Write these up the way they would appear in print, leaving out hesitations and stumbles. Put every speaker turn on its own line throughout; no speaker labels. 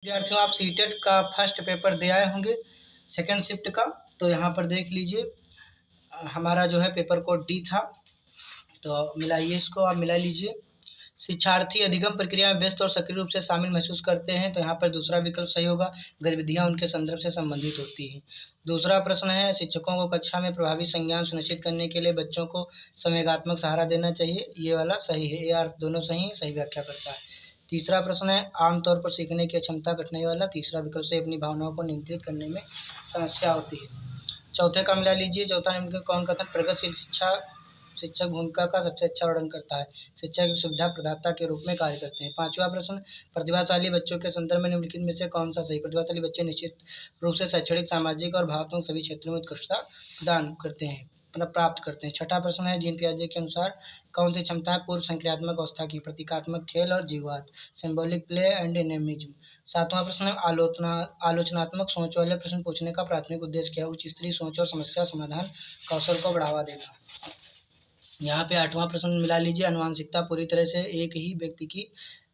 विद्यार्थियों, आप सीटेट का फर्स्ट पेपर दे आए होंगे सेकंड शिफ्ट का। तो यहाँ पर देख लीजिए, हमारा जो है पेपर कोड डी था, तो मिलाइए इसको, आप मिला लीजिए। शिक्षार्थी अधिगम प्रक्रिया में व्यस्त और सक्रिय रूप से शामिल महसूस करते हैं, तो यहाँ पर दूसरा विकल्प सही होगा। गतिविधियाँ उनके संदर्भ से संबंधित होती हैं। दूसरा प्रश्न है, शिक्षकों को कक्षा में प्रभावी संज्ञान सुनिश्चित करने के लिए बच्चों को संवेगात्मक सहारा देना चाहिए। ये वाला सही है, ए आर दोनों सही, सही व्याख्या करता है। तीसरा प्रश्न है, आमतौर पर सीखने की क्षमता कठिनाई वाला। तीसरा विकल्प से अपनी भावनाओं को नियंत्रित करने में समस्या होती है। चौथे का मिला लीजिए। चौथा निम्न कौन कथन प्रगतिशील शिक्षक भूमिका का सबसे अच्छा वर्णन करता है। शिक्षक सुविधा प्रदाता के रूप में कार्य करते हैं। पांचवा प्रश्न, प्रतिभाशाली बच्चों के संदर्भ में निम्नलिखित में से कौन सा सही। प्रतिभाशाली बच्चे निश्चित रूप से शैक्षणिक, सामाजिक और भावनात्मक सभी क्षेत्रों में उत्कृष्टता प्रदान करते हैं, मतलब प्राप्त करते हैं। छठा प्रश्न है, जीन पियाजे के अनुसार कौन सी क्षमताएं पूर्व संक्रियात्मक अवस्था की। प्रतीकात्मक खेल और जीववाद, सिंबॉलिक प्ले एंड एनेमिज्म। सातवां प्रश्न है, आलोचनात्मक सोच वाले प्रश्न पूछने का प्राथमिक उद्देश्य क्या है। उच्च स्तरीय सोच और समस्या समाधान कौशल को बढ़ावा देना। यहाँ पे आठवां प्रश्न मिला लीजिए, आनुवंशिकता पूरी तरह से एक ही व्यक्ति की,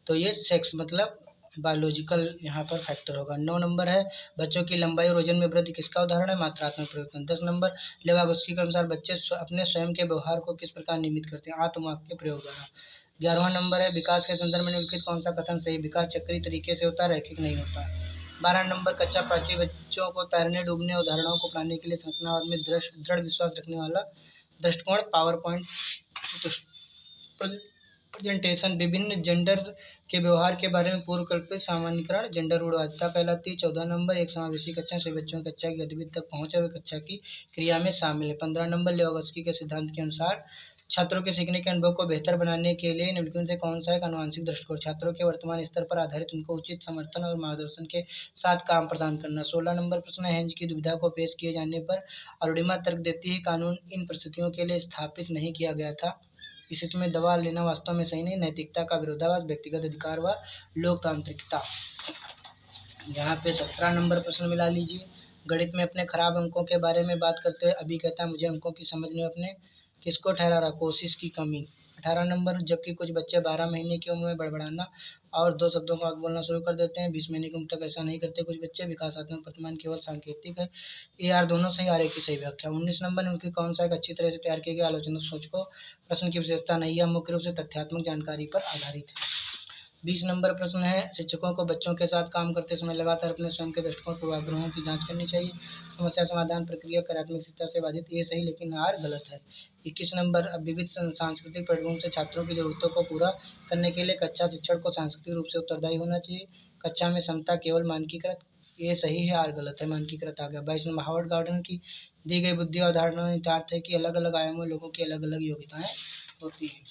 तो ये सेक्स मतलब बायोलॉजिकल यहाँ पर फैक्टर होगा। 9 नंबर है, बच्चों की लंबाई और वजन में वृद्धि किसका उदाहरण है। मात्रात्मक परिवर्तन। 10 नंबर, लेवागोस्की के अनुसार बच्चे अपने स्वयं के व्यवहार को किस प्रकार नियमित करते हैं। आत्मवाक्य प्रयोग द्वारा। 11वां नंबर है, विकास के संदर्भ में निम्नलिखित कौन सा कथन सही। विकास चक्रीय तरीके से होता है, रैखिक नहीं होता। 12 नंबर, कक्षा पांचवी बच्चों को तैरने, डूबने, उदाहरणों को पढ़ाने के लिए संरचनावाद में दृढ़ विश्वास रखने वाला दृष्टिकोण पावर पॉइंट प्रेजेंटेशन। विभिन्न जेंडर के व्यवहार के बारे में पूर्व कल्पित सामान्यीकरण, जेंडर रूढ़वादिता कहलाती है। 14 नंबर, एक समावेशी कक्षा से बच्चों की कक्षा की गतिविधि तक पहुंच और कक्षा की क्रिया में शामिल है। 15 नंबर, लेवागोस्की के सिद्धांत के अनुसार छात्रों के सीखने के अनुभव को बेहतर बनाने के लिए निम्नलिखित से कौन सा एक आनुवंशिक दृष्टिकोण। छात्रों के वर्तमान स्तर पर आधारित उनको उचित समर्थन और मार्गदर्शन के साथ काम प्रदान करना। 16 नंबर प्रश्न है, हेंज की दुविधा को पेश किए जाने पर अरुणिमा तर्क देती है, कानून इन परिस्थितियों के लिए स्थापित नहीं किया गया था। इस स्थिति में दवा लेना वास्तव में सही नहीं। नैतिकता का विरोधाभास, व्यक्तिगत अधिकार व लोकतांत्रिकता। यहाँ पे 17 नंबर प्रश्न मिला लीजिए। गणित में अपने खराब अंकों के बारे में बात करते हैं। अभी कहता है मुझे अंकों की समझ में अपने किसको ठहरा रहा, कोशिश की कमी। 18 नंबर, जबकि कुछ बच्चे 12 महीने की उम्र में बड़बड़ाना और 2 शब्दों को आगे बोलना शुरू कर देते हैं, 20 महीने की उम्र तक ऐसा नहीं करते कुछ बच्चे। विकासात्मक प्रतिमान केवल सांकेतिक है। ए आर दोनों सही, आर ए की सही व्याख्या। 19 नंबर, उनकी कौन सा एक अच्छी तरह से तैयार किया गया आलोचनात्मक सोच को प्रश्न की विशेषता नहीं है, मुख्य रूप से तथ्यात्मक जानकारी पर आधारित है। 20 नंबर प्रश्न है, शिक्षकों को बच्चों के साथ काम करते समय लगातार अपने स्वयं के दृष्टिकोण पूर्वाग्रहों की जांच करनी चाहिए। समस्या समाधान प्रक्रिया कार्यात्मक शिक्षा से बाधित, ये सही लेकिन आर गलत है। 21 नंबर, विविध सांस्कृतिक पृष्ठभूमि से छात्रों की जरूरतों को पूरा करने के लिए कक्षा शिक्षण को सांस्कृतिक रूप से उत्तरदायी होना चाहिए। कक्षा में क्षमता केवल मानकीकृत, ये सही है, आर गलत है, मानकीकृत आ गया। 22 नंबर, हावर्ड गार्डन की दी गई बुद्धि अवधारणा निहितार्थ है कि अलग अलग आयामों में लोगों की अलग अलग योग्यताएं होती हैं।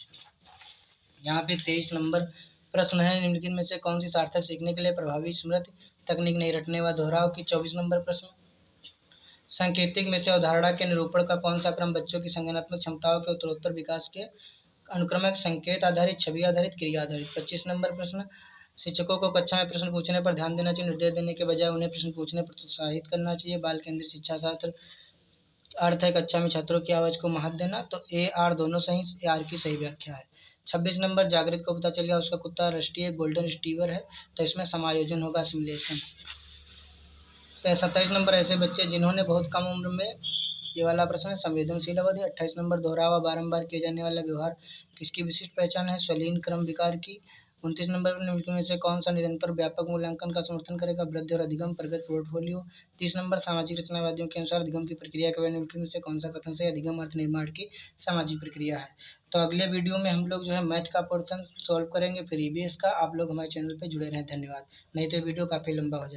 यहाँ पे 23 नंबर प्रश्न है, निम्नलिखित में से कौन सी सार्थक सीखने के लिए प्रभावी स्मृति तकनीक नहीं रटने व दोहराव की। 24 नंबर प्रश्न, सांकेतिक में से अवधारणा के निरूपण का कौन सा क्रम बच्चों की संज्ञानात्मक क्षमताओं के उत्तरोत्तर विकास के अनुक्रमिक संकेत आधारित, छवि आधारित, क्रिया आधारित। 25 नंबर प्रश्न, शिक्षकों को कक्षा में प्रश्न पूछने पर ध्यान देना चाहिए, निर्देश देने के बजाय उन्हें प्रश्न पूछने पर प्रोत्साहित करना चाहिए। बाल केंद्रित शिक्षा शास्त्र अर्थ है कक्षा में छात्रों की आवाज को महत्व देना, तो ए आर दोनों सही, ए आर की सही व्याख्या है। 26 नंबर, जागृत को पता चल गया उसका कुत्ता राष्ट्रीय गोल्डन रिट्रीवर है, तो इसमें समायोजन होगा, सिमुलेशन। 27 नंबर, ऐसे बच्चे जिन्होंने बहुत कम उम्र में, ये वाला प्रश्न है, संवेदनशील अवधि। 28 नंबर, दोहरावा बारंबार किए जाने वाला व्यवहार किसकी विशिष्ट पहचान है, स्वलीन क्रम विकार की। 29 नंबर, निम्नलिखित में से कौन सा निरंतर व्यापक मूल्यांकन का समर्थन करेगा, वृद्धि और अधिगम प्रगति पोर्टफोलियो। 30 नंबर, सामाजिक रचनावादियों के अनुसार अधिगम की प्रक्रिया के बारे में निम्नलिखित में से कौन सा कथन से अधिगम अर्थ निर्माण की सामाजिक प्रक्रिया है। तो अगले वीडियो में हम लोग जो है मैथ का पोर्शन सॉल्व करेंगे, फिर ईवीएस का। आप लोग हमारे चैनल पर जुड़े रहें, धन्यवाद। नहीं तो वीडियो काफ़ी लंबा हो जाएगा।